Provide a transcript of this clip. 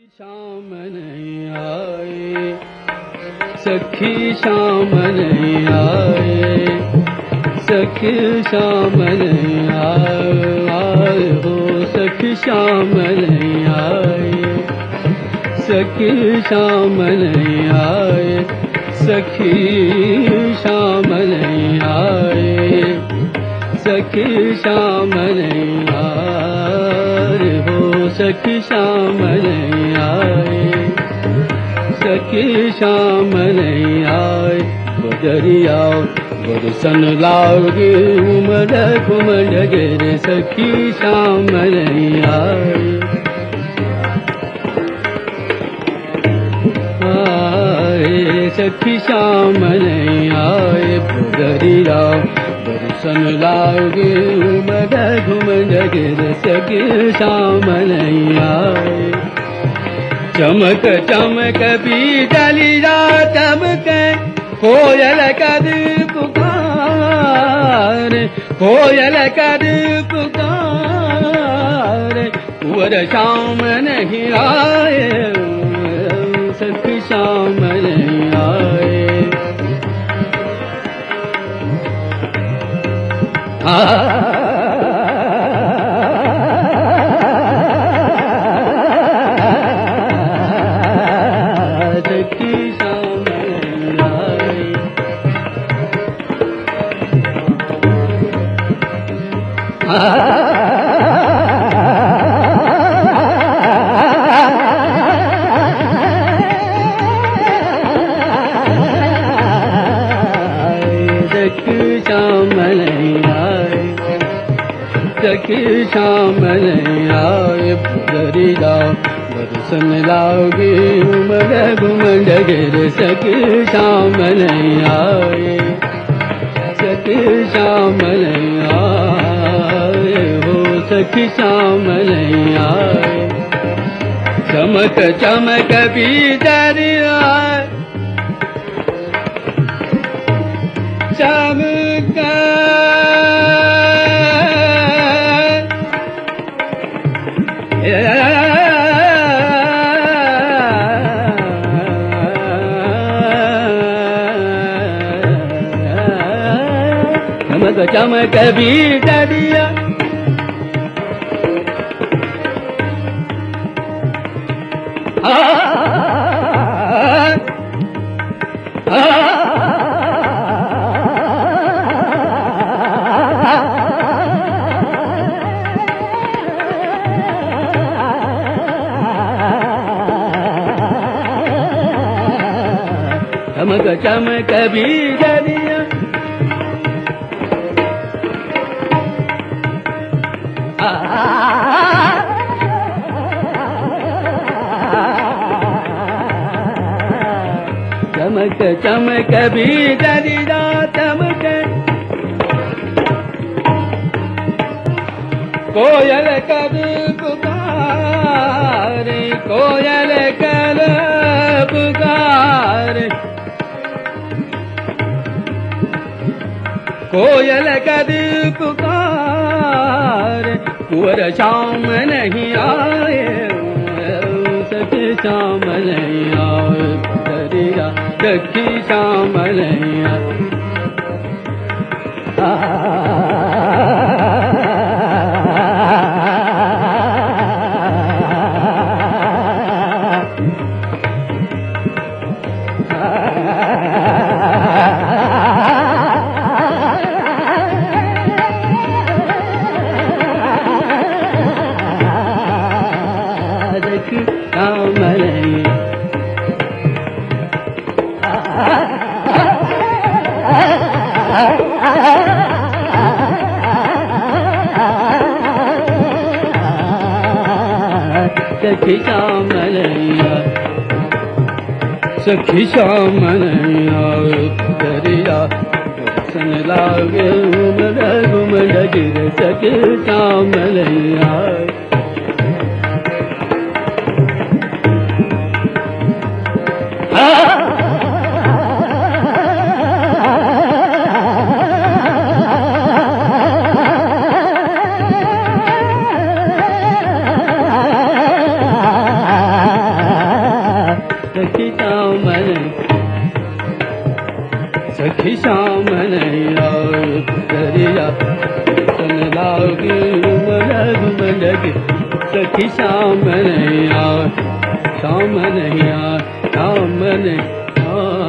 शाम नहीं आए, सखी शाम नहीं आए, सखी शाम नहीं आए हो, सखी शाम नहीं आए, सखी शाम नहीं आए, सखी शाम नहीं आए, सखी शाम नहीं आए हो, सखी शाम नहीं आए, सखी शाम नहीं आए। बदरिया बरसन लागे उमड़ घुमड़ गिरे, सखी शाम नहीं आए, आए सखी शाम नहीं आए। बदरिया बरसन लागे उमड़ घुमड़ गिरे, सखी शाम नहीं आए। चमक चमक बिजलिया चमके, कोयल कर पुकार, कोयल कर पुकार, कुंवर शाम नहीं आए, सखी शाम नहीं आए। सखी शाम नहीं आए। बदरिया बरसन लागे उमड़ घुमड़ गिरे, सखी शाम नहीं आए, सखी शाम नहीं आए हो, सखी शाम नहीं आए। चमक चमक बिजलिया चमक चमक चमक बिजलिया चमक चमक बिजलिया चमक चमक बिजलिया चमक, कोयल कर पुकार, कोयल कर पुकार, कोयल कर पुकार, कुंवर शाम नहीं आए, सखी शाम नहीं आए। बदरिया सखी शाम नहीं आए। सखी शाम नहीं आए, सखी शाम नहीं आए। बदरिया बरसन लागे उमड़ घुमड़ गिरे, सखी शाम नहीं आए। सखी श्याम सखी श्याम नैया उतरिया सन लागे उमर घुमर गिर सखी श्याम नैया श्याम नैया श्याम नैया